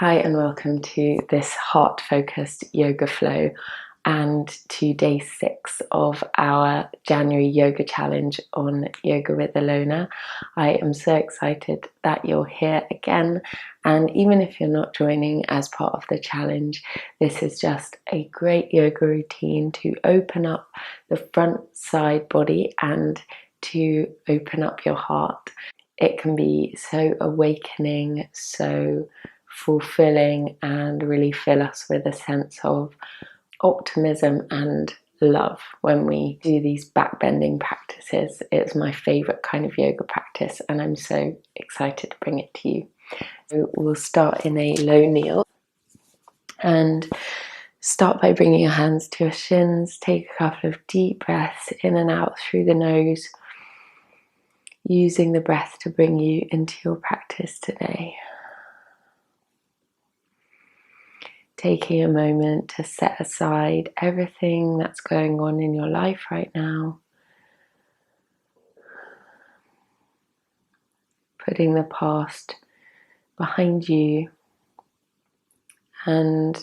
Hi and welcome to this heart-focused yoga flow and to day 6 of our January yoga challenge on Yoga with Ilona. I am so excited that you're here again, and even if you're not joining as part of the challenge, this is just a great yoga routine to open up the front side body and to open up your heart. It can be so awakening, so fulfilling, and really fill us with a sense of optimism and love when we do these backbending practices. It's my favorite kind of yoga practice and I'm so excited to bring it to you. So we'll start in a low kneel and start by bringing your hands to your shins. Take a couple of deep breaths in and out through the nose, using the breath to bring you into your practice today. Taking a moment to set aside everything that's going on in your life right now. Putting the past behind you and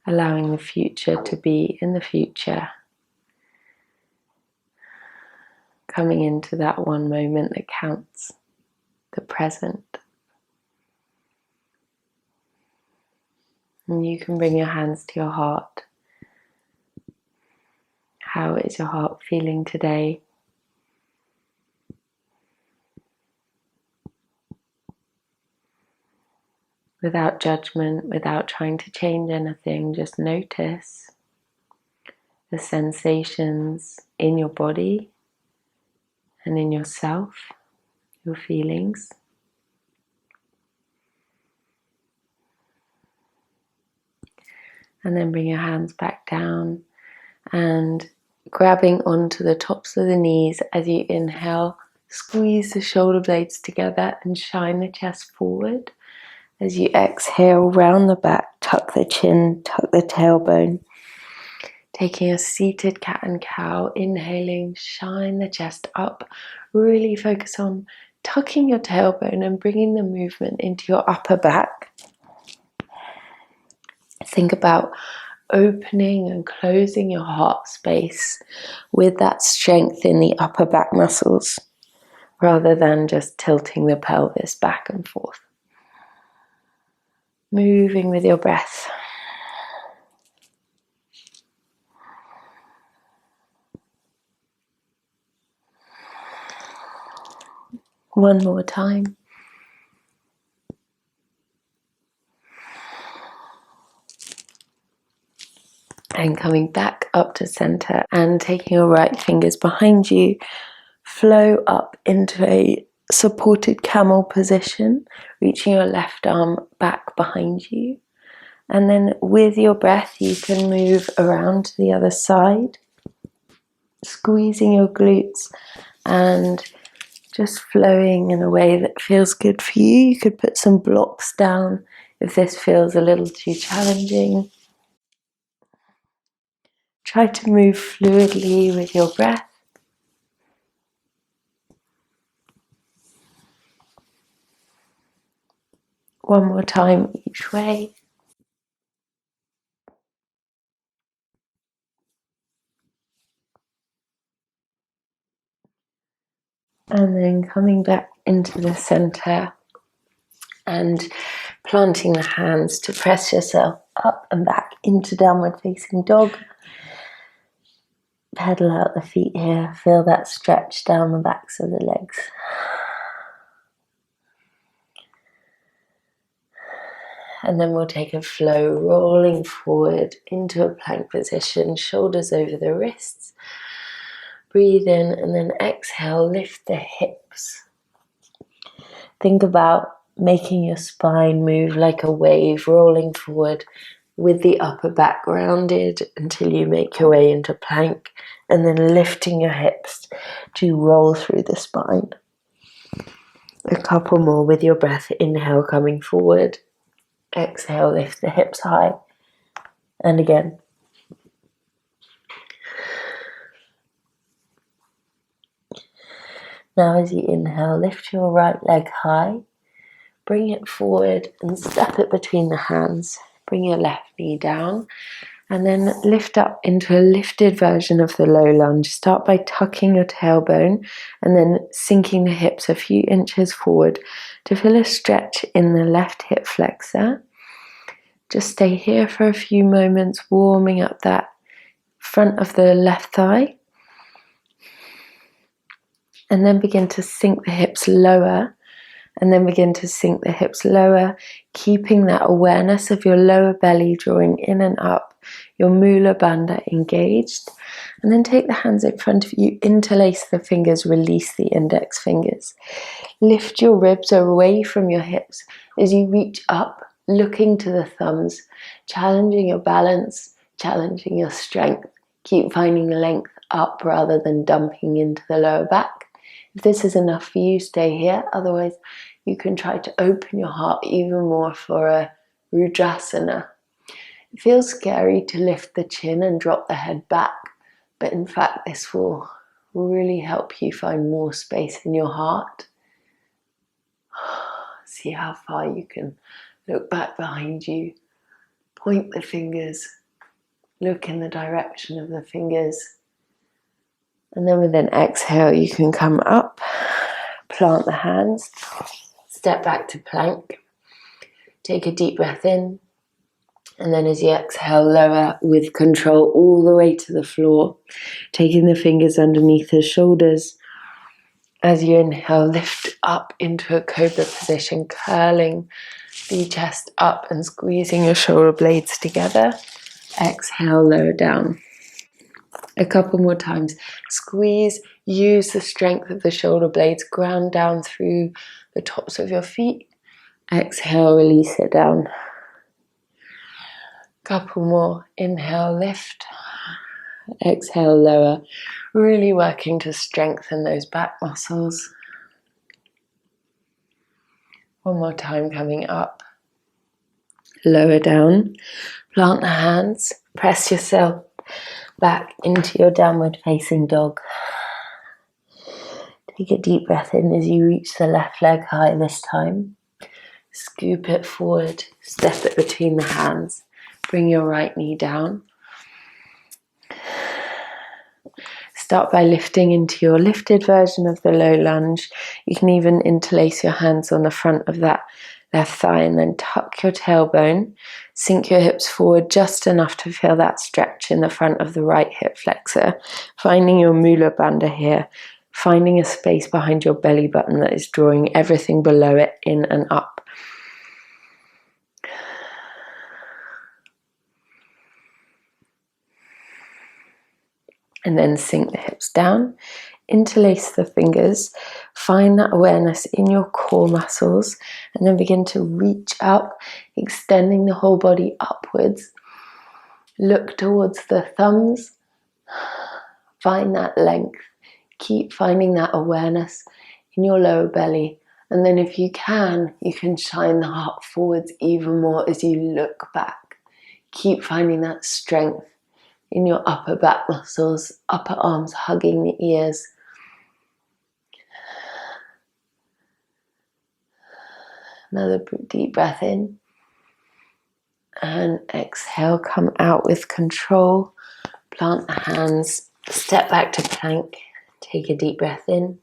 allowing the future to be in the future. Coming into that one moment that counts, the present. And you can bring your hands to your heart. How is your heart feeling today? Without judgment, without trying to change anything, just notice the sensations in your body and in yourself, your feelings. And then bring your hands back down and grabbing onto the tops of the knees as you inhale, squeeze the shoulder blades together and shine the chest forward. As you exhale, round the back, tuck the chin, tuck the tailbone. Taking a seated cat and cow, inhaling, shine the chest up. Really focus on tucking your tailbone and bringing the movement into your upper back. Think about opening and closing your heart space with that strength in the upper back muscles, rather than just tilting the pelvis back and forth. Moving with your breath. One more time. And coming back up to center and taking your right fingers behind you, flow up into a supported camel position, reaching your left arm back behind you. And then with your breath, you can move around to the other side, squeezing your glutes and just flowing in a way that feels good for you. You could put some blocks down if this feels a little too challenging. Try to move fluidly with your breath. One more time each way. And then coming back into the center and planting the hands to press yourself up and back into downward facing dog. Pedal out the feet here. Feel that stretch down the backs of the legs. And then we'll take a flow, rolling forward into a plank position, shoulders over the wrists. Breathe in and then exhale, lift the hips. Think about making your spine move like a wave, rolling forward with the upper back rounded until you make your way into plank, and then lifting your hips to roll through the spine. A couple more with your breath. Inhale, coming forward. Exhale, lift the hips high. And again. Now as you inhale, lift your right leg high. bring it forward and step it between the hands. Bring your left knee down and then lift up into a lifted version of the low lunge. Start by tucking your tailbone and then sinking the hips a few inches forward to feel a stretch in the left hip flexor. Just stay here for a few moments, warming up that front of the left thigh. And then begin to sink the hips lower. And then begin to sink the hips lower, keeping that awareness of your lower belly drawing in and up, your mula bandha engaged. And then take the hands in front of you, interlace the fingers, release the index fingers. Lift your ribs away from your hips as you reach up, looking to the thumbs, challenging your balance, challenging your strength. Keep finding length up rather than dumping into the lower back. If this is enough for you, stay here. Otherwise, you can try to open your heart even more for a virasana. It feels scary to lift the chin and drop the head back, but in fact, this will really help you find more space in your heart. See how far you can look back behind you, point the fingers, look in the direction of the fingers. And then with an exhale, you can come up, plant the hands, step back to plank, take a deep breath in, and then as you exhale, lower with control all the way to the floor, taking the fingers underneath the shoulders. As you inhale, lift up into a cobra position, curling the chest up and squeezing your shoulder blades together. Exhale, lower down. A couple more times. Squeeze, use the strength of the shoulder blades, ground down through the tops of your feet. Exhale, release it down. Couple more. Inhale, lift. Exhale, lower. Really working to strengthen those back muscles. One more time, coming up. Lower down. Plant the hands. Press yourself back into your downward facing dog. Take a deep breath in as you reach the left leg high this time. Scoop it forward, step it between the hands. Bring your right knee down. Start by lifting into your lifted version of the low lunge. You can even interlace your hands on the front of that left thigh and then tuck your tailbone. Sink your hips forward just enough to feel that stretch in the front of the right hip flexor. Finding your mula bandha here. Finding a space behind your belly button that is drawing everything below it in and up. And then sink the hips down, interlace the fingers, find that awareness in your core muscles, and then begin to reach up, extending the whole body upwards. Look towards the thumbs, find that length, keep finding that awareness in your lower belly. And then if you can shine the heart forwards even more as you look back. Keep finding that strength in your upper back muscles, upper arms hugging the ears. Another deep breath in. And exhale, come out with control. Plant the hands, step back to plank. Take a deep breath in.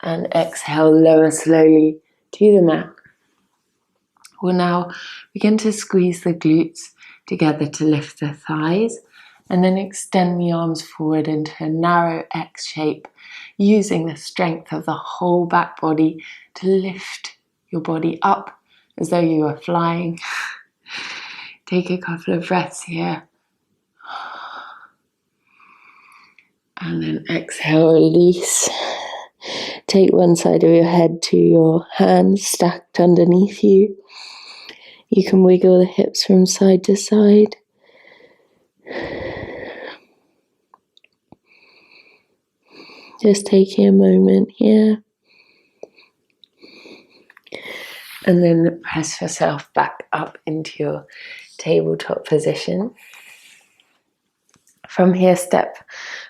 And exhale, lower slowly to the mat. We'll now begin to squeeze the glutes together to lift the thighs. And then extend the arms forward into a narrow X shape, using the strength of the whole back body to lift your body up as though you were flying. Take a couple of breaths here. And then exhale, release. Take one side of your head to your hands stacked underneath you. You can wiggle the hips from side to side. Just taking a moment here. And then press yourself back up into your tabletop position. From here, step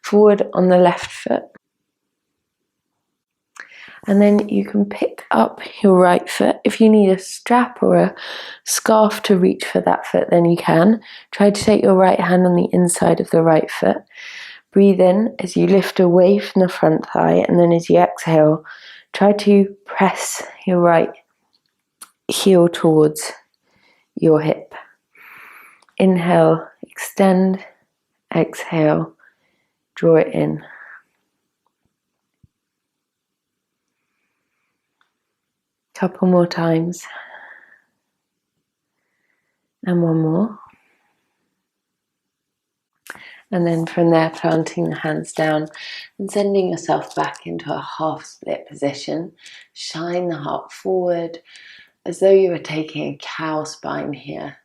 forward on the left foot. And then you can pick up your right foot. If you need a strap or a scarf to reach for that foot, then you can. Try to take your right hand on the inside of the right foot. Breathe in as you lift away from the front thigh, and then as you exhale, try to press your right heel towards your hip. Inhale, extend, exhale, draw it in. Couple more times. And one more. And then from there, planting the hands down and sending yourself back into a half split position. Shine the heart forward as though you were taking a cow spine here.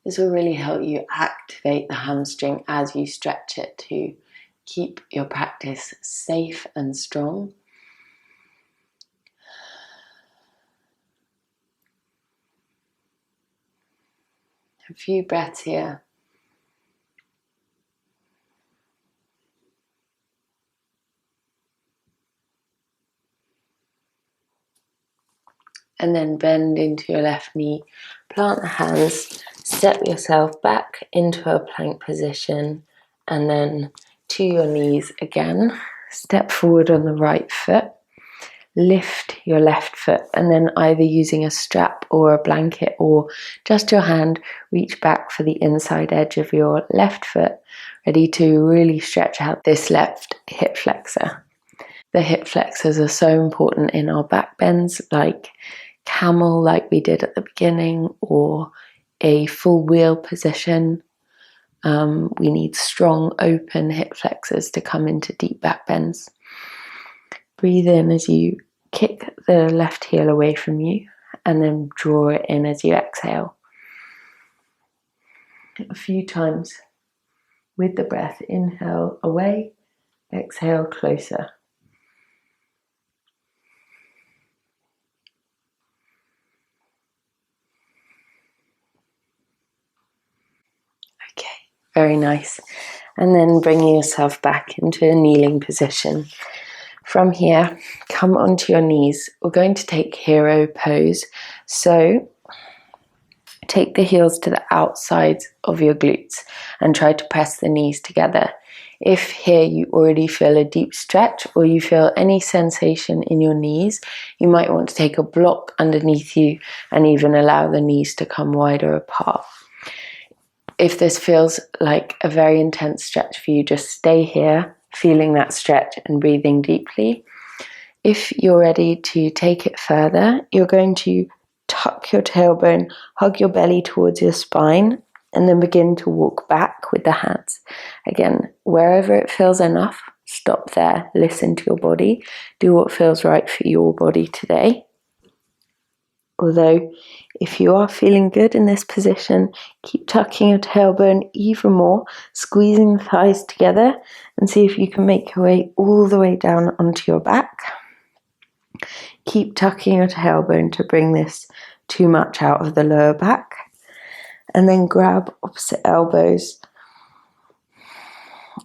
This will really help you activate the hamstring as you stretch it to keep your practice safe and strong. A few breaths here. And then bend into your left knee, plant the hands, step yourself back into a plank position, and then to your knees again. Step forward on the right foot, lift your left foot, and then either using a strap or a blanket or just your hand, reach back for the inside edge of your left foot, ready to really stretch out this left hip flexor. The hip flexors are so important in our back bends, like camel, like we did at the beginning, or a full wheel position. We need strong, open hip flexors to come into deep back bends. Breathe in as you kick the left heel away from you, and then draw it in as you exhale. A few times with the breath. Inhale away, exhale closer. Okay, very nice. And then bringing yourself back into a kneeling position. From here, come onto your knees. We're going to take hero pose. So take the heels to the outsides of your glutes and try to press the knees together. If here you already feel a deep stretch or you feel any sensation in your knees, you might want to take a block underneath you and even allow the knees to come wider apart. If this feels like a very intense stretch for you, just stay here, feeling that stretch and breathing deeply. If you're ready to take it further, you're going to tuck your tailbone, hug your belly towards your spine, and then begin to walk back with the hands. Again, wherever it feels enough, stop there, listen to your body, do what feels right for your body today. Although, if you are feeling good in this position, keep tucking your tailbone even more, squeezing the thighs together, and see if you can make your way all the way down onto your back. Keep tucking your tailbone to bring this too much out of the lower back. And then grab opposite elbows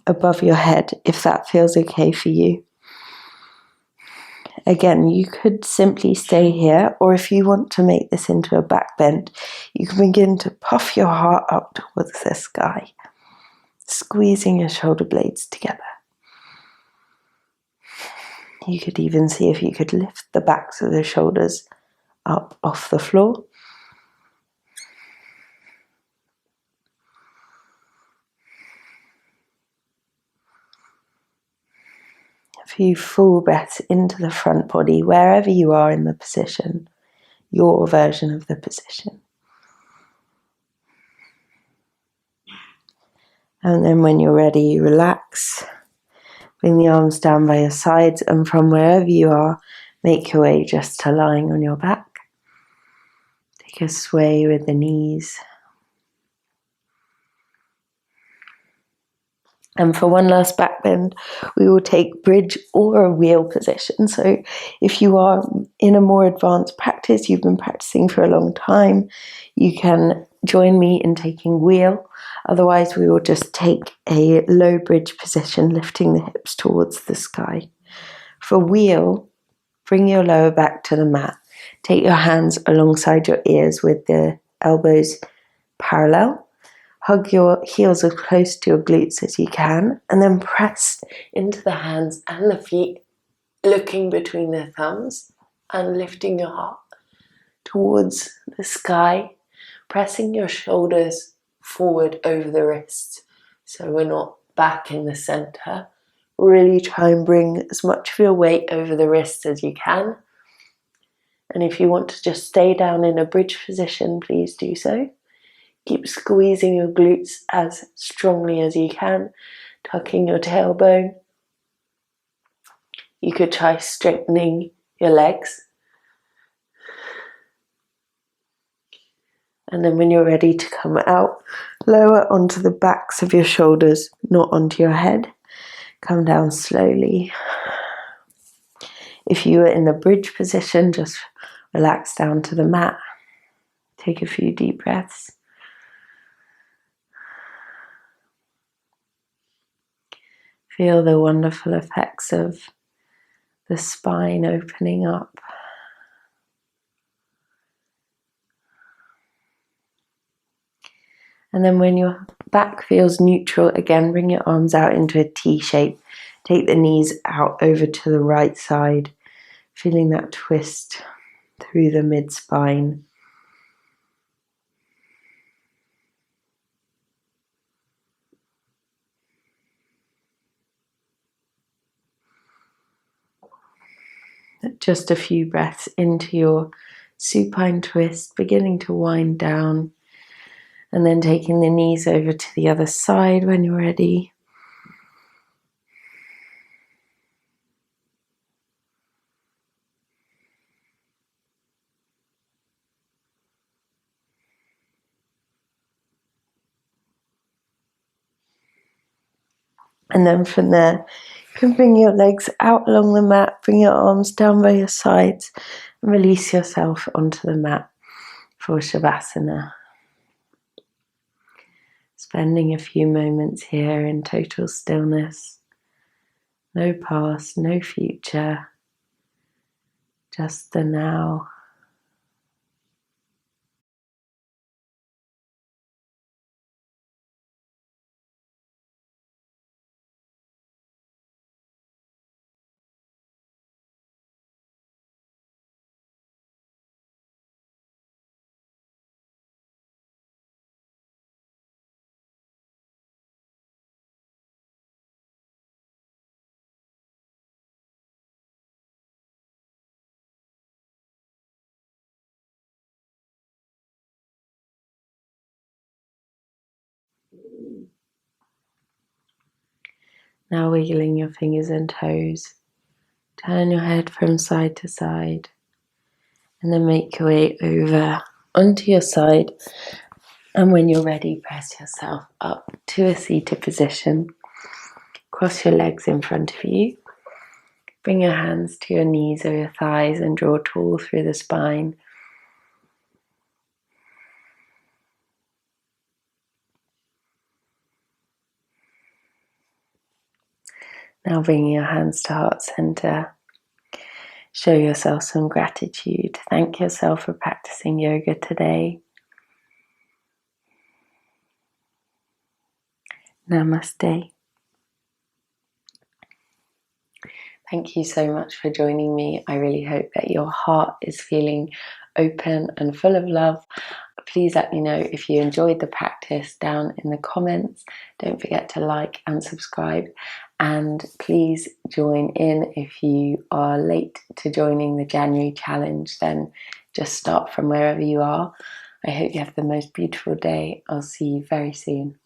above your head if that feels okay for you. Again, you could simply stay here, or if you want to make this into a back bend, you can begin to puff your heart up towards the sky, squeezing your shoulder blades together. You could even see if you could lift the backs of the shoulders up off the floor. A few full breaths into the front body, wherever you are in the position, your version of the position. And then when you're ready, relax. Bring the arms down by your sides, and from wherever you are, make your way just to lying on your back. Take a sway with the knees. And for one last back bend, we will take bridge or a wheel position. So if you are in a more advanced practice, you've been practicing for a long time, you can join me in taking wheel. Otherwise, we will just take a low bridge position, lifting the hips towards the sky. For wheel, Bring your lower back to the mat. Take your hands alongside your ears with the elbows parallel. Hug your heels as close to your glutes as you can, and then press into the hands and the feet, looking between the thumbs and lifting your heart towards the sky, pressing your shoulders forward over the wrists so we're not back in the center. Really try and bring as much of your weight over the wrists as you can. And if you want to just stay down in a bridge position, please do so. Keep squeezing your glutes as strongly as you can, tucking your tailbone. You could try straightening your legs. And then when you're ready to come out, lower onto the backs of your shoulders, not onto your head. Come down slowly. If you are in the bridge position, just relax down to the mat. Take a few deep breaths. Feel the wonderful effects of the spine opening up. And then when your back feels neutral, again, bring your arms out into a T shape. Take the knees out over to the right side, feeling that twist through the mid-spine. Just a few breaths into your supine twist, beginning to wind down, and then taking the knees over to the other side when you're ready. And then from there, you can bring your legs out along the mat, bring your arms down by your sides, and release yourself onto the mat for savasana. Spending a few moments here in total stillness. No past, no future, just the now. Now wiggling your fingers and toes. Turn your head from side to side. And then make your way over onto your side. And when you're ready, press yourself up to a seated position. Cross your legs in front of you. Bring your hands to your knees or your thighs and draw tall through the spine. Now bringing your hands to heart center. Show yourself some gratitude. Thank yourself for practicing yoga today. Namaste. Thank you so much for joining me. I really hope that your heart is feeling open and full of love. Please let me know if you enjoyed the practice down in the comments. Don't forget to like and subscribe. And please join in if you are late to joining the January challenge, then just start from wherever you are. I hope you have the most beautiful day. I'll see you very soon.